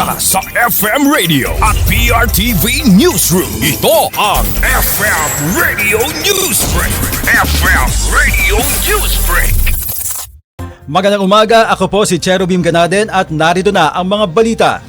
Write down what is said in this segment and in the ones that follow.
Mula sa FM Radio at PRTV Newsroom, ito ang FM Radio Newsbreak. FM Radio Newsbreak. Magandang umaga, ako po si Cherubim Ganaden at narito na ang mga balita.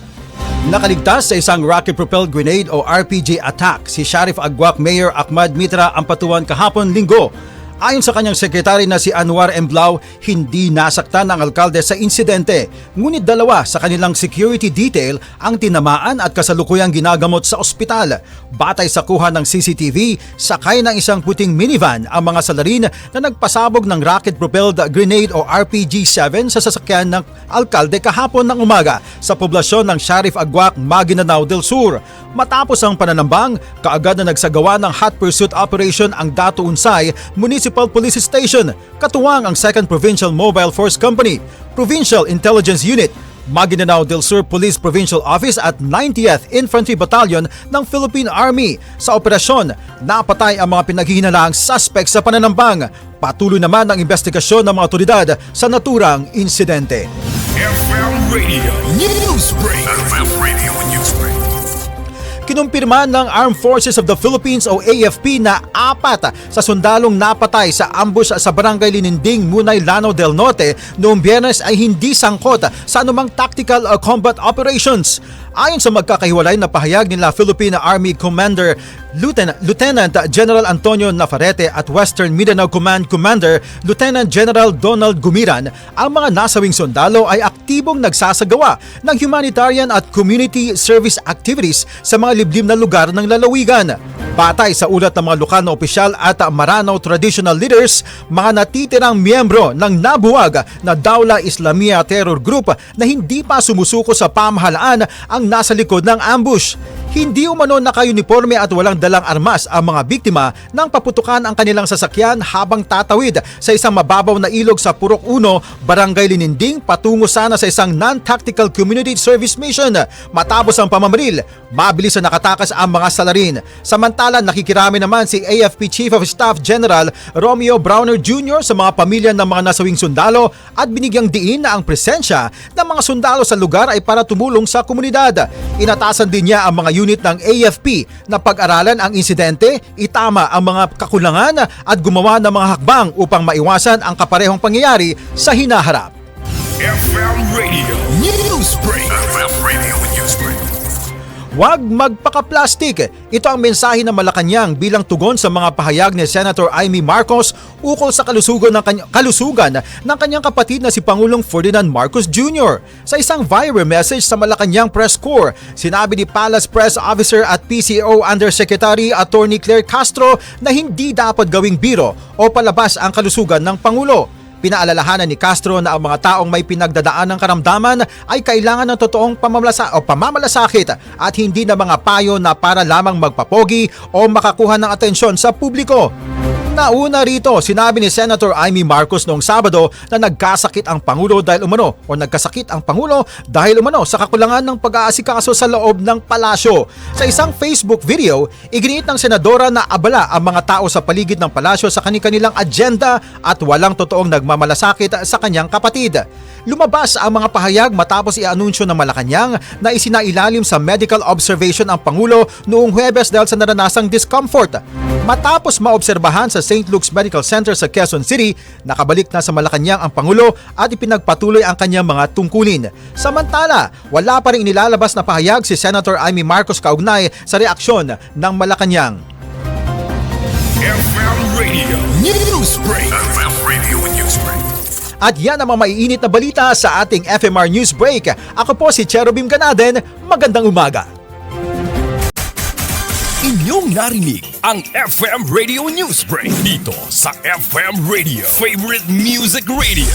Nakaligtas sa isang rocket-propelled grenade o RPG attack si Sharif Agwak Mayor Ahmad Mitra Ampatuan kahapon Linggo. Ayon sa kanyang sekretary na si Anwar Emblao, hindi nasaktan ang alkalde sa insidente. Ngunit dalawa sa kanilang security detail ang tinamaan at kasalukuyang ginagamot sa ospital. Batay sa kuha ng CCTV, sakay ng isang puting minivan ang mga salarin na nagpasabog ng rocket-propelled grenade o RPG-7 sa sasakyan ng alkalde kahapon ng umaga sa poblasyon ng Sharif Agwak, Maguindanao del Sur. Matapos ang pananambang, kaagad na nagsagawa ng hot pursuit operation ang Datu Unsay Municipal Police Station, katuwang ang 2nd Provincial Mobile Force Company, Provincial Intelligence Unit, Maguindanao del Sur Police Provincial Office at 90th Infantry Battalion ng Philippine Army. Sa operasyon, napatay ang mga pinaghihinalaang suspect sa pananambang. Patuloy naman ang investigasyon ng mga otoridad sa naturang insidente. FM Radio Newsbreak. FM Radio Newsbreak. Kinumpirma ng Armed Forces of the Philippines o AFP na 4 sa sundalong napatay sa ambush sa Barangay Lininding, Munay, Lanao del Norte noong Biyernes ay hindi sangkot sa anumang tactical combat operations. Ayon sa magkakahiwalay na pahayag nila Philippine Army Commander Lieutenant General Antonio Nafarrete at Western Mindanao Command Commander Lieutenant General Donald Gumiran, ang mga nasawing sundalo ay aktibong nagsasagawa ng humanitarian at community service activities sa mga liblib na lugar ng lalawigan. Batay sa ulat ng mga lokal na opisyal at Maranao traditional leaders, mga natitirang miyembro ng nabuwag na Dawla Islamia Terror Group na hindi pa sumusuko sa pamahalaan ang nasa likod ng ambush. Hindi umano naka-uniforme at walang dalang armas ang mga biktima nang paputukan ang kanilang sasakyan habang tatawid sa isang mababaw na ilog sa Purok 1, Barangay Lininding patungo sana sa isang non-tactical community service mission. Matapos ang pamamaril, mabilis na nakatakas ang mga salarin. Samantala, nakikirami naman si AFP Chief of Staff General Romeo Browner Jr. sa mga pamilya ng mga nasawing sundalo at binigyang diin na ang presensya ng mga sundalo sa lugar ay para tumulong sa komunidad. Inatasan din niya ang mga unit ng AFP na pag-aralan ang insidente, itama ang mga kakulangan at gumawa ng mga hakbang upang maiwasan ang kaparehong pangyayari sa hinaharap. FM Radio Newsbreak. FM Radio Newsbreak. Huwag magpaka-plastic. Ito ang mensahe ng Malacanang bilang tugon sa mga pahayag ni Senator Amy Marcos ukol sa kalusugan ng kanyang kapatid na si Pangulong Ferdinand Marcos Jr. Sa isang viral message sa Malacanang Press Corps, sinabi ni Palace Press Officer at PCO Undersecretary Attorney Claire Castro na hindi dapat gawing biro o palabas ang kalusugan ng Pangulo. Pinaalalahanan ni Castro na ang mga taong may pinagdadaan ng karamdaman ay kailangan ng totoong pamamalasakit at hindi na mga payo na para lamang magpapogi o makakuha ng atensyon sa publiko. Nauna rito, sinabi ni Senator Amy Marcos noong Sabado na nagkasakit ang Pangulo dahil umano sa kakulangan ng pag-aasikaso sa loob ng palasyo. Sa isang Facebook video, iginiit ng senadora na abala ang mga tao sa paligid ng palasyo sa kanilang agenda at walang totoong nagmamalasakit sa kanyang kapatid. Lumabas ang mga pahayag matapos i-anunsyo ng Malacanang na isinailalim sa medical observation ang Pangulo noong Huwebes dahil sa naranasang discomfort. Matapos maobserbahan sa St. Luke's Medical Center sa Quezon City, nakabalik na sa Malacanang ang Pangulo at ipinagpatuloy ang kanyang mga tungkulin. Samantala, wala pa rin inilalabas na pahayag si Senator Amy Marcos kaugnay sa reaksyon ng Malacanang. FM Radio Newsbreak. FM Radio Newsbreak. At yan ang mga maiinit na balita sa ating FMR News Break. Ako po si Cherubim Ganaden. Magandang umaga. Inyong narinig ang FM Radio Newsbreak dito sa FM Radio, Favorite Music Radio.